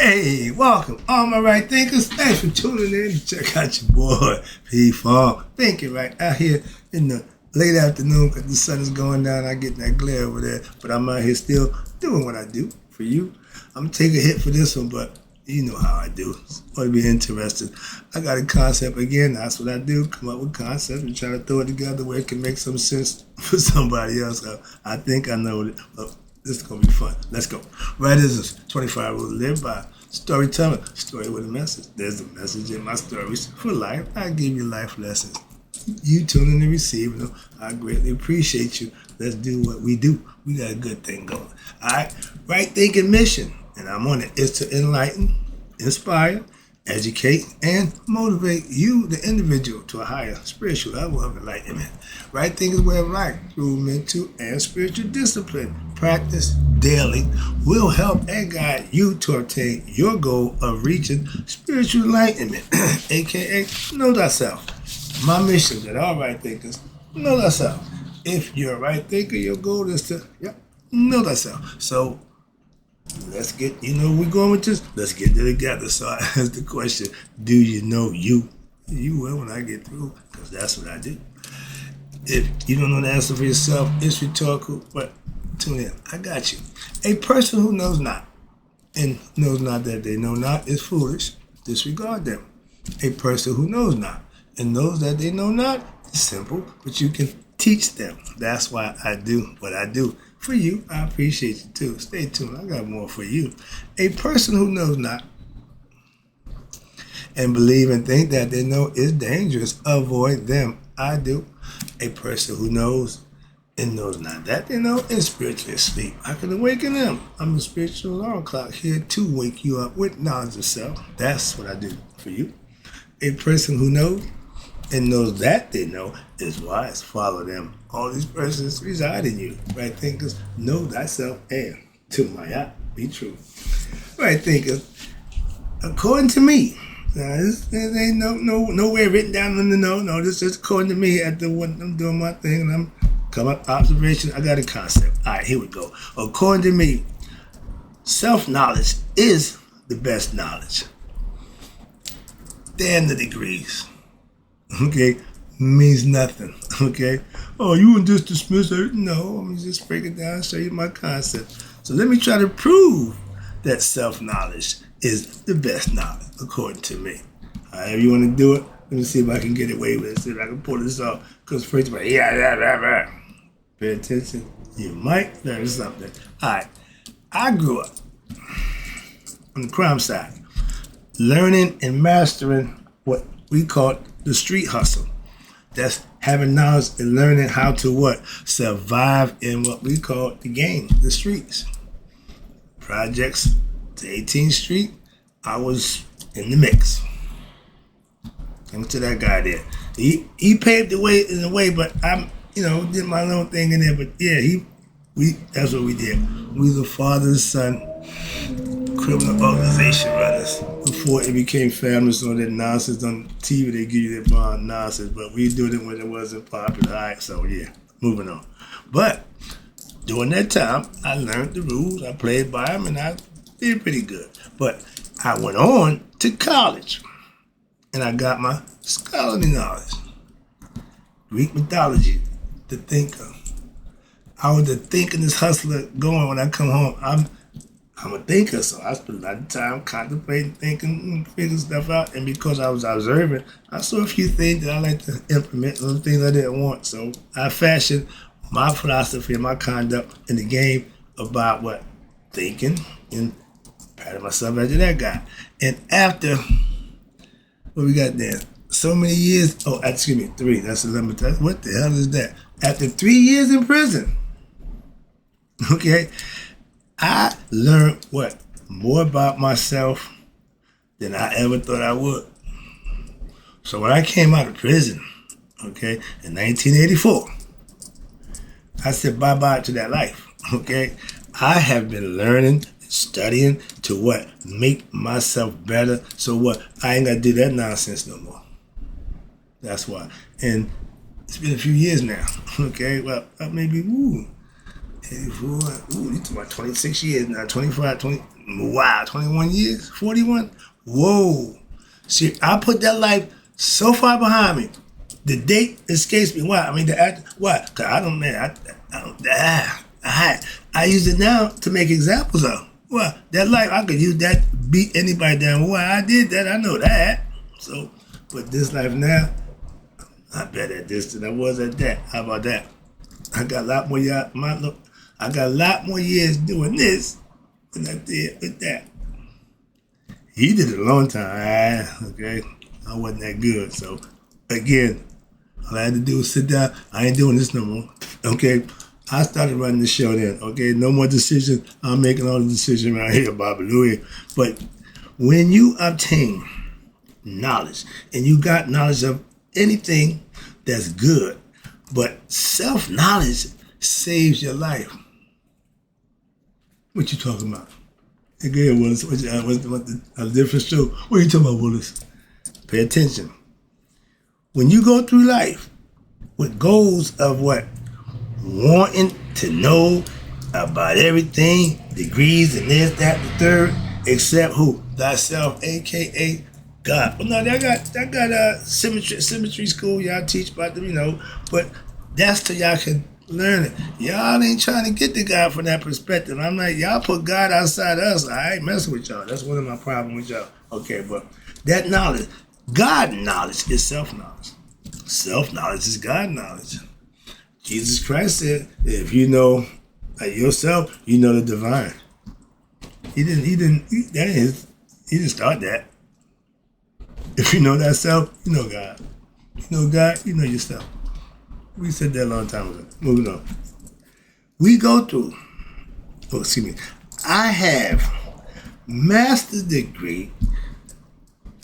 Hey, welcome, all my right thinkers. Thanks for tuning in to check out your boy, P Fong. Thinking right out here in the late afternoon because the sun is going down. I get that glare over there, but I'm out here still doing what I do for you. I'm going to take a hit for this one, but you know how I do. It's going to be interesting. I got a concept again. That's what I do. Come up with concepts and try to throw it together where it can make some sense for somebody else. I think I know it. But this is going to be fun. Let's go. Right is 25 rules to live by. Storytelling. Story with a message. There's a message in my stories for life. I give you life lessons. You tuning and receiving them. I greatly appreciate you. Let's do what we do. We got a good thing going. All right. Right thinking mission. And I'm on it. Is to enlighten, inspire, educate, and motivate you, the individual, to a higher spiritual level of enlightenment. Right thinking way of life through mental and spiritual discipline. Practice daily will help and guide you to obtain your goal of reaching spiritual enlightenment, aka know thyself. My mission that all right thinkers know thyself. If you're a right thinker, your goal is to know thyself. So let's get, we're going with this. Let's get it together. So I ask the question, do you know you? You will when I get through, because that's what I do. If you don't know the answer for yourself, it's rhetorical, but tune in. I got you. A person who knows not, and knows not that they know not, is foolish. Disregard them. A person who knows not, and knows that they know not, is simple, but you can teach them. That's why I do what I do. For you, I appreciate you too. Stay tuned. I got more for you. A person who knows not and believe and think that they know is dangerous. Avoid them. I do. A person who knows and knows not that they know is spiritually asleep. I can awaken them. I'm a spiritual alarm clock here to wake you up with knowledge of self. That's what I do for you. A person who knows and knows that they know is wise. Follow them. All these persons reside in you. Right thinkers, know thyself and to my eye, be true. Right thinkers, according to me, now this ain't nowhere written down in the no, this is according to me after what I'm doing my thing and I'm coming up observation. I got a concept. All right, here we go. According to me, self-knowledge is the best knowledge. Damn the degrees. Okay, means nothing. Okay, oh, you want just dismiss it? No, let me just break it down and show you my concept. So let me try to prove that self-knowledge is the best knowledge, according to me. However you want to do it, let me see if I can get away with it, see if I can pull this off. Because first of all, pay attention, you might learn something. All right, I grew up on the crime side, learning and mastering what we call the street hustle. That's having knowledge and learning how to what? Survive in what we call the game, the streets. Projects to 18th Street, I was in the mix. Thanks to that guy there. He paved the way in a way, but I'm, did my little thing in there. But yeah, that's what we did. We the father and son criminal organization runners before it became famous on that nonsense on TV. They give you that bond nonsense, but we did it when it wasn't popular. All right, so yeah, moving on. But during that time, I learned the rules. I played by them, and I did pretty good. But I went on to college, and I got my scholarly knowledge, Greek mythology, the thinker. I was the thinking hustler going when I come home. I'm a thinker, so I spent a lot of time contemplating, thinking, figuring stuff out. And because I was observing, I saw a few things that I like to implement, some things I didn't want. So I fashioned my philosophy and my conduct in the game about what? Thinking, and patted myself after that guy. And after, what we got there? So many years, 3, that's the limit. What the hell is that? After 3 years in prison, okay, I learned what? More about myself than I ever thought I would. So when I came out of prison, okay, in 1984, I said bye-bye to that life, okay? I have been learning, studying to what? Make myself better. So what? I ain't got to do that nonsense no more. That's why. And it's been a few years now, okay? Well, maybe, 84, you talking about 26 years now, 25, 20, Wow, 21 years? 41? Whoa. See, I put that life so far behind me. The date escapes me. Why? I mean, why? Because I don't, man, I use it now to make examples of. Well, that life, I could use that to beat anybody down. Why I did that, I know that. So, but this life now, I'm better at this than I was at that. How about that? I got a lot more I got a lot more years doing this than I did with that. He did it a long time. Okay, I wasn't that good. So again, all I had to do was sit down. I ain't doing this no more. Okay, I started running the show then. Okay, no more decisions. I'm making all the decisions around here, Bobby Louie. But when you obtain knowledge and you got knowledge of anything that's good, but self-knowledge saves your life. What you talking about? Again, Willis, what's the different show? What are you talking about, Willis? Pay attention. When you go through life with goals of what? Wanting to know about everything, degrees and this, that, the third, except who? Thyself, aka God. Well, no, I got symmetry school. Y'all teach about them, but that's till y'all can learn it. Y'all ain't trying to get to God from that perspective. I'm like, y'all put God outside us. I ain't messing with y'all. That's one of my problems with y'all. Okay, but that knowledge, God knowledge is self-knowledge. Self-knowledge is God knowledge. Jesus Christ said, if you know yourself, you know the divine. He didn't start that. If you know thyself, you know God. You know God, you know yourself. We said that a long time ago. Moving on. I have master's degree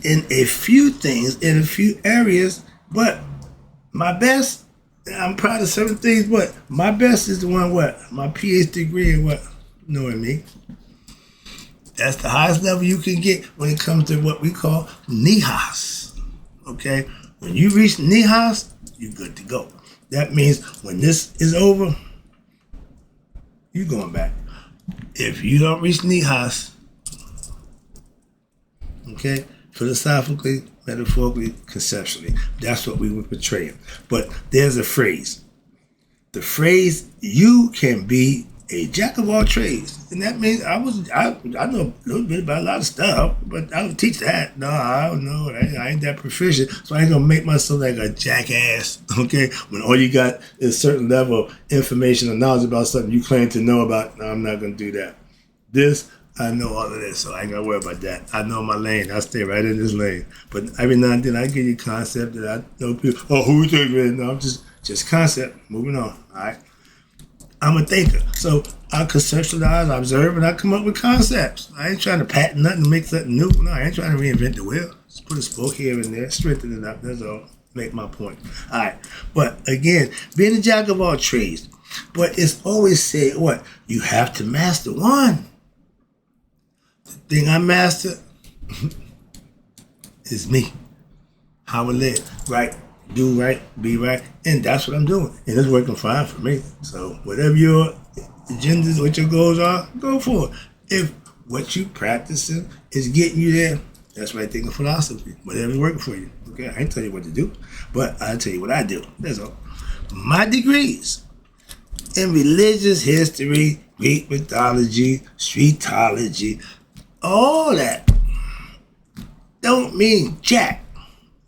in a few things, in a few areas, but my best, I'm proud of certain things, but my best is the one my PhD degree in knowing me. That's the highest level you can get when it comes to what we call nihas. Okay? When you reach nihas, you're good to go. That means when this is over, you're going back. If you don't reach nihas, okay, philosophically, metaphorically, conceptually, that's what we were portraying. But there's a phrase. The phrase, you can be a jack of all trades. And that means I know a little bit about a lot of stuff, but I don't teach that. No, I don't know. I ain't that proficient. So I ain't gonna make myself like a jackass, okay? When all you got is a certain level of information or knowledge about something you claim to know about. No, I'm not gonna do that. I know all of this, so I ain't gotta worry about that. I know my lane. I stay right in this lane. But every now and then I give you a concept that I know people, who you think, man? No, I'm just concept. Moving on, all right? I'm a thinker. So I conceptualize, I observe, and I come up with concepts. I ain't trying to patent nothing to make something new. No, I ain't trying to reinvent the wheel. Just put a spoke here and there, strengthen it up. That's all. Make my point. All right. But again, being a jack of all trades. But it's always said, you have to master one. The thing I master is me. How I live. Right. Do right, be right, and that's what I'm doing. And it's working fine for me. So whatever your agendas, what your goals are, go for it. If what you practicing is getting you there, that's right thinking philosophy. Whatever's working for you. Okay, I ain't tell you what to do, but I'll tell you what I do. That's all. My degrees in religious history, Greek mythology, streetology, all that don't mean jack.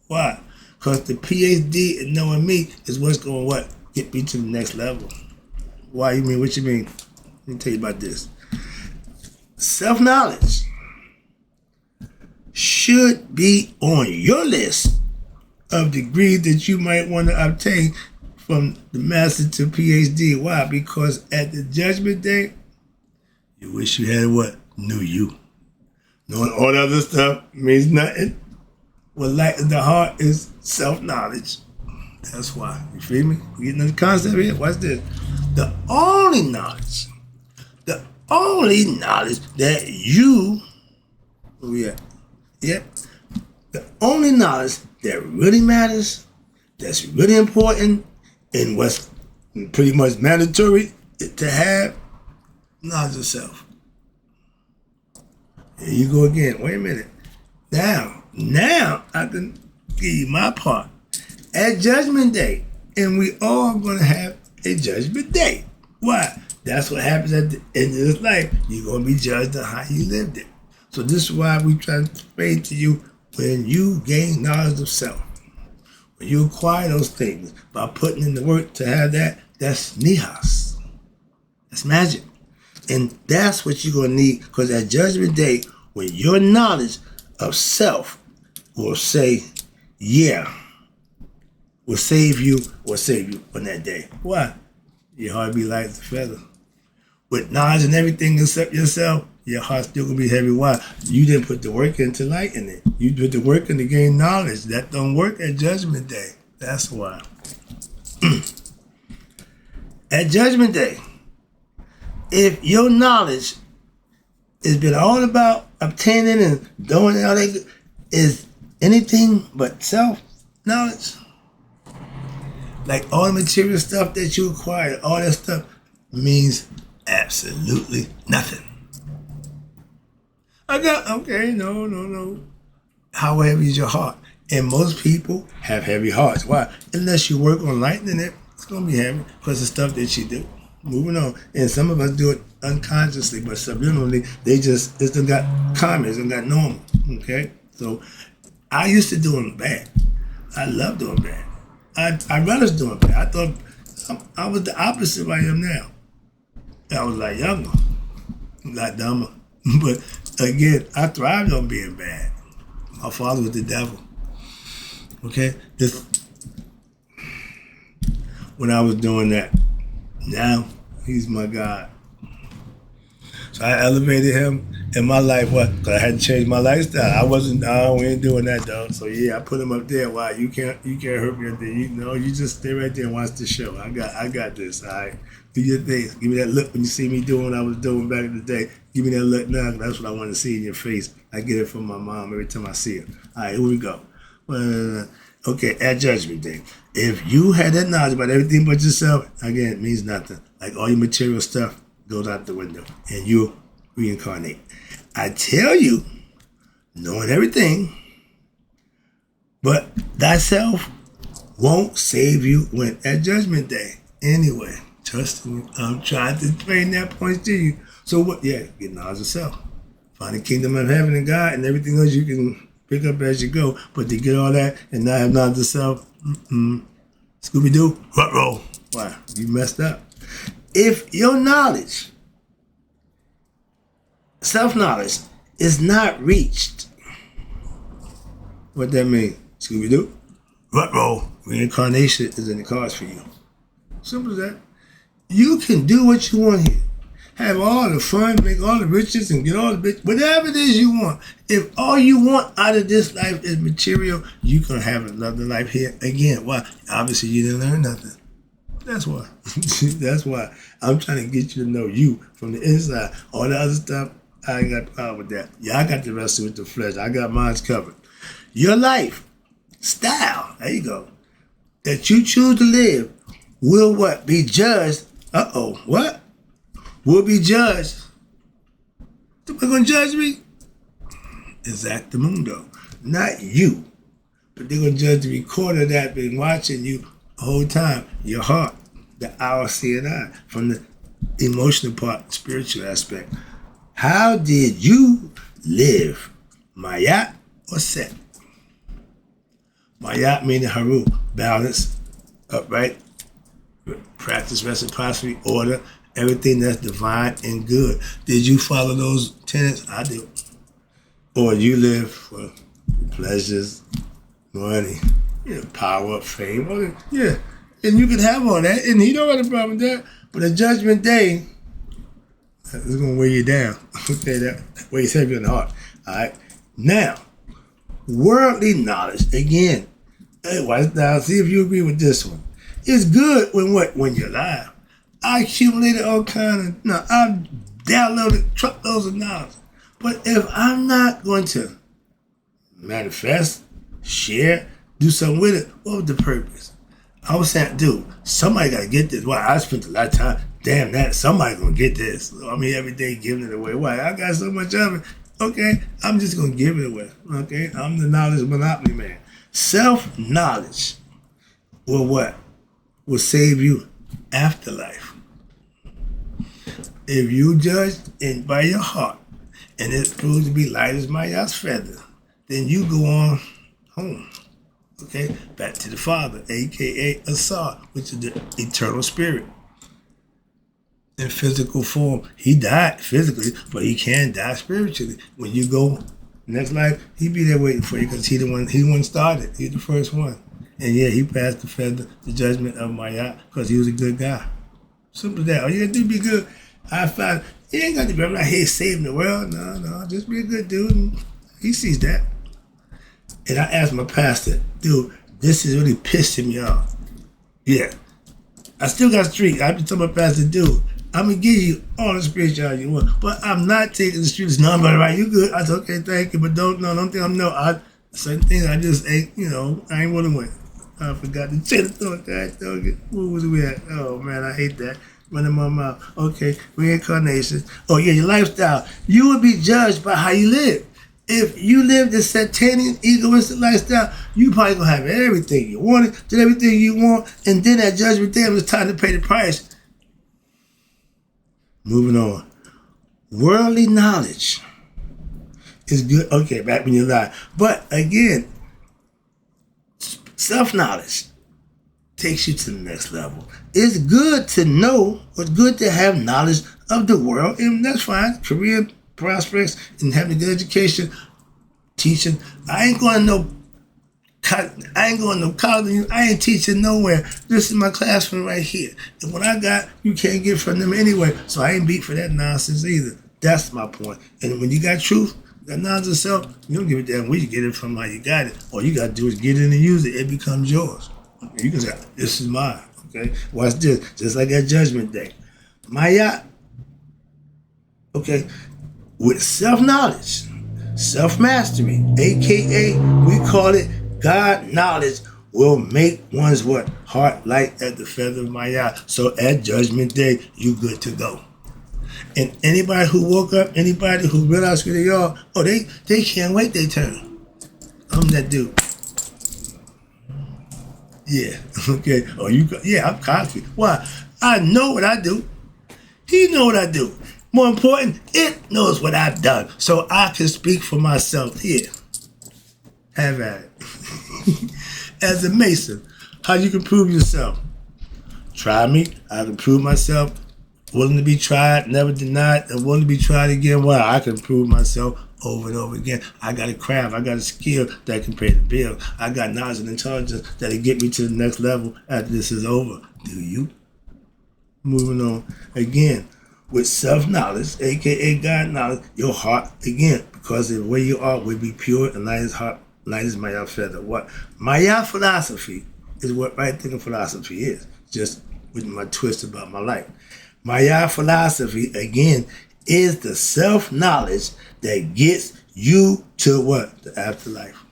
Why? Because the PhD and knowing me is what's going to get me to the next level. Why? You mean, what you mean? Let me tell you about this. Self-knowledge should be on your list of degrees that you might want to obtain from the master to PhD. Why? Because at the judgment day, you wish you had knew you. Knowing all the other stuff means nothing. What light in the heart is self-knowledge. That's why. You feel me? You getting the concept here? Watch this. The only knowledge that you, where we at? Yep. The only knowledge that really matters, that's really important, and what's pretty much mandatory to have, knowledge of self. Here you go again. Wait a minute. Now I can give you my part. At Judgment Day, and we all going to have a Judgment Day. Why? That's what happens at the end of this life. You're going to be judged on how you lived it. So this is why we try to explain to you, when you gain knowledge of self, when you acquire those things by putting in the work to have that, that's nihas. That's magic. And that's what you're going to need, because at Judgment Day, when your knowledge of self will say, yeah, will save you on that day. Why? Your heart be light as a feather. With knowledge and everything except yourself, your heart's still going to be heavy. Why? You didn't put the work in to lighten it. You put the work in to gain knowledge. That don't work at Judgment Day. That's why. At Judgment Day, if your knowledge has been all about obtaining and doing all that, is anything but self-knowledge, like all the material stuff that you acquired, all that stuff means absolutely nothing. No. How heavy is your heart? And most people have heavy hearts. Why? Unless you work on lightening it, it's going to be heavy because of stuff that you do. Moving on. And some of us do it unconsciously, but subliminally, it's done got common, it's done got normal. Okay? So I used to do them bad. I love doing bad. I relish doing bad. I thought I was the opposite of I am now. I was like younger, a lot dumber. But again, I thrived on being bad. My father was the devil. Okay? When I was doing that, now he's my God. So I elevated him in my life. What? Because I had to change my lifestyle. We ain't doing that though. So yeah, I put him up there. Why? You can't hurt me up there. You just stay right there and watch the show. I got this. All right. Do your thing. Give me that look when you see me doing what I was doing back in the day. Give me that look now. That's what I want to see in your face. I get it from my mom every time I see her. All right, here we go. Okay, at Judgment Day, if you had that knowledge about everything but yourself, again, it means nothing. Like all your material stuff goes out the window and you reincarnate. I tell you, knowing everything, but thyself won't save you when at Judgment Day. Anyway, trust me, I'm trying to explain that point to you. So what? Yeah, get knowledge of self. Find the kingdom of heaven and God and everything else you can pick up as you go. But to get all that and not have knowledge of self, Scooby-Doo, roll. Why? You messed up. If your knowledge, self-knowledge, is not reached, what that mean? Scooby-Doo, roll. Reincarnation is in the cards for you. Simple as that. You can do what you want here. Have all the fun, make all the riches, and get all the bitch, whatever it is you want. If all you want out of this life is material, you can have another life here again. Why? Obviously, you didn't learn nothing. That's why. That's why I'm trying to get you to know you from the inside. All the other stuff, I ain't got a problem with that. Yeah, I got the rest with the flesh. I got mine covered. Your life, style, there you go, that you choose to live will what? Be judged. What? Will be judged. They're going to judge me? Exactamundo. Not you. But they're going to judge the recorder that been watching you the whole time. Your heart, the hour seeing eye, from the emotional part, spiritual aspect. How did you live? Mayat or set? Mayat meaning haru, balance, upright, practice reciprocity, order, everything that's divine and good. Did you follow those tenets? I do. Or you live for pleasures, money, power, fame. Yeah, and you can have all that, and he don't have a problem with that. But at Judgment Day, it's going to weigh you down. Okay, that weighs heavy on the heart. All right. Now, worldly knowledge, again, now see if you agree with this one. It's good when you're alive. I accumulated all kind of, I've downloaded truckloads of knowledge. But if I'm not going to manifest, share, do something with it, what was the purpose? I was saying, dude, somebody got to get this. Why? I spent a lot of time, damn that, somebody going to get this. I mean, every day giving it away. Why? I got so much of it. Okay, I'm just gonna give it away. Okay, I'm the knowledge monopoly man. Self-knowledge will what? Will save you afterlife. If you judge and by your heart, and it proves to be light as Maya's feather, then you go on home. Okay, back to the Father, aka Asar, which is the eternal spirit. In physical form, he died physically, but he can die spiritually. When you go next life, he be there waiting for you because he the one started. He's the first one. And yeah, he passed the feather, the judgment of Maya, because he was a good guy. Simple as that. All you gotta do is be good. I find you ain't got to be out here saving the world. No, just be a good dude. And he sees that. And I asked my pastor, dude, this is really pissing me off. Yeah. I still got street. I been telling my pastor, dude, I'm gonna give you all the spirituality you want, but I'm not taking the streets. No, but right, you good. I said, okay, thank you, but don't think I'm certain things I just ain't, I ain't want to win. I forgot to say the thought. Where was we at? Oh man, I hate that. Running my mouth. Okay, reincarnation. Oh yeah, your lifestyle. You will be judged by how you live. If you live the satanic, egoistic lifestyle, you probably gonna have everything you wanted, did everything you want, and then at judgment day, it's time to pay the price. Moving on. Worldly knowledge is good. Okay, back when you lie. But again, self-knowledge takes you to the next level. It's good to know, it's good to have knowledge of the world, and that's fine. Career prospects and having a good education, teaching. I ain't going to college. I ain't teaching nowhere. This is my classroom right here. And what I got, you can't get from them anyway. So I ain't beat for that nonsense either. That's my point. And when you got truth, that knowledge of self, you don't give a damn where you get it from, how you got it. All you got to do is get it and use it. It becomes yours. Okay, you can say, this is mine. Okay, watch this. Just like that judgment day. Maya, okay, with self-knowledge, self-mastery, a.k.a. we call it God knowledge, will make one's what? Heart light as the feather of Maya. So at judgment day, you good to go. And anybody who woke up, anybody who realized who they are, they can't wait their turn. I'm that dude. Yeah, okay. I'm cocky. Why? I know what I do. He know what I do. More important, it knows what I've done. So I can speak for myself here. Have at it. As a Mason, how you can prove yourself? Try me. I can prove myself. Willing to be tried, never denied, and willing to be tried again. Well, I can prove myself over and over again. I got a craft. I got a skill that can pay the bill. I got knowledge and intelligence that can get me to the next level after this is over. Do you? Moving on. Again, with self-knowledge, a.k.a. God knowledge, your heart, again, because of where you are, will be pure and light as heart, light as Maya feather. What? Maya philosophy is what right thinking philosophy is. Just with my twist about my life. Maya philosophy, again, is the self-knowledge that gets you to what? The afterlife.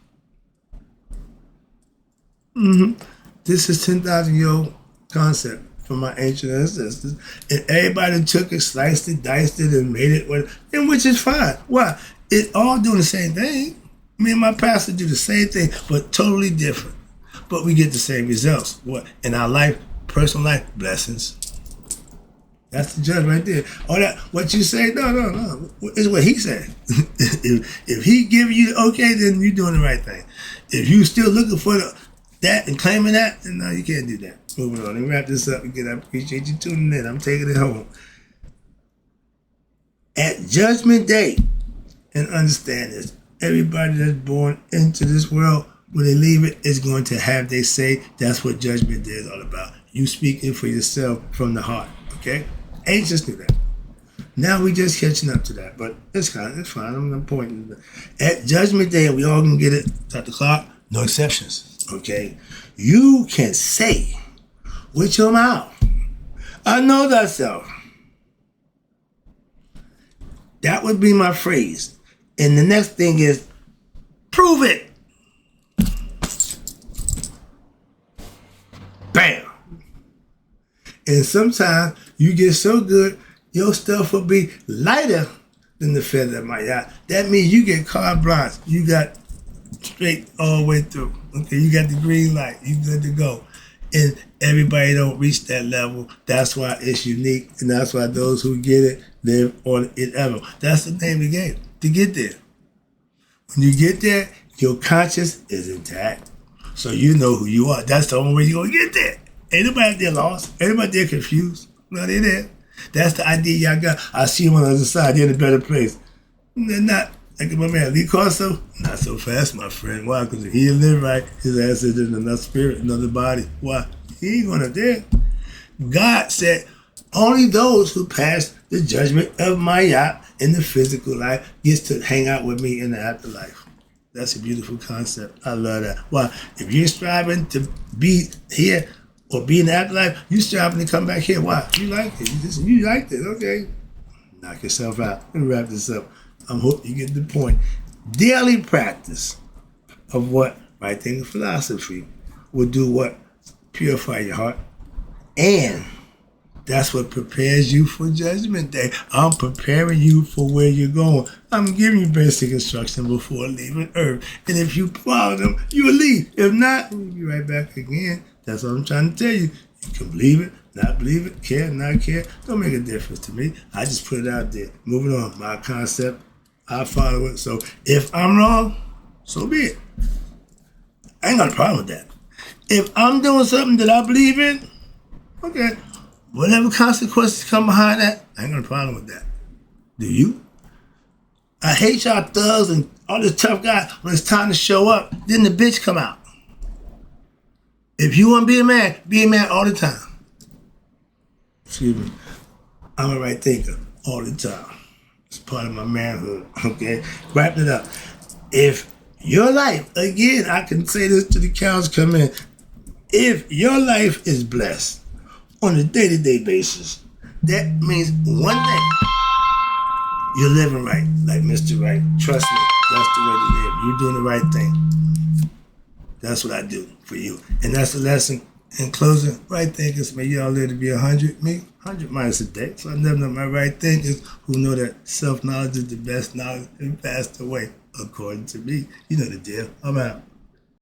This is 10,000-year-old concept from my ancient ancestors. And everybody took it, sliced it, diced it, and made it, and which is fine. Why? It's all doing the same thing. Me and my pastor do the same thing, but totally different. But we get the same results. What? In our life, personal life, blessings. That's the judge right there. All that, what you say, no. It's what he said. if he give you the okay, then you're doing the right thing. If you still looking for that and claiming that, then no, you can't do that. Moving on. Let me wrap this up again. I appreciate you tuning in. I'm taking it home. At Judgment Day, and understand this, everybody that's born into this world, when they leave it, is going to have they say. That's what Judgment Day is all about. You speaking for yourself from the heart. Okay? Ancients knew that. Now we just catching up to that, but it's fine. I'm pointing. At Judgment Day, we all gonna get it. Start the clock. No exceptions. Okay? You can say with your mouth, I know thyself. That would be my phrase. And the next thing is, prove it. Bam. And sometimes you get so good, your stuff will be lighter than the feather of my yacht. That means you get carte blanche. You got straight all the way through. Okay, you got the green light. You good to go. And everybody don't reach that level. That's why it's unique, and that's why those who get it live on it ever. That's the name of the game, to get there. When you get there, your conscience is intact. So you know who you are. That's the only way you're going to get there. Ain't nobody out there lost. Ain't nobody there confused. No, they're there. That's the idea y'all got. I see them on the other side. They're in a better place. They're not. Like my man Lee Corso, not so fast, my friend. Why? Because if he live right, his ass is in another spirit, another body. Why? He ain't going up there. God said, only those who pass the judgment of my yacht in the physical life gets to hang out with me in the afterlife. That's a beautiful concept. I love that. Why? If you're striving to be here or be in the afterlife, you're striving to come back here. Why? You like it. You liked it. Okay. Knock yourself out. Let me wrap this up. I hope you get the point. Daily practice of what right thinking philosophy will do what? Purify your heart. And that's what prepares you for Judgment Day. I'm preparing you for where you're going. I'm giving you basic instruction before leaving Earth. And if you follow them, you'll leave. If not, we'll be right back again. That's what I'm trying to tell you. You can believe it, not believe it, care, not care. Don't make a difference to me. I just put it out there. Moving on. My concept, I follow it. So if I'm wrong, so be it. I ain't got a problem with that. If I'm doing something that I believe in, okay, whatever consequences come behind that, I ain't got a problem with that. Do you? I hate y'all thugs and all this tough guys. When it's time to show up, then the bitch come out. If you want to be a man all the time. Excuse me. I'm a right thinker all the time. It's part of my manhood, okay? Wrapping it up. If your life, again, I can say this till the cows come in. If your life is blessed on a day-to-day basis, that means one thing. You're living right, like Mr. Right. Trust me, that's the way to live. You're doing the right thing. That's what I do for you. And that's the lesson. In closing, right thinkers, may y'all live to be 100. Me, 100 minus a day. So I never know my right thinkers who know that self-knowledge is the best knowledge and passed away, according to me. You know the deal. I'm out.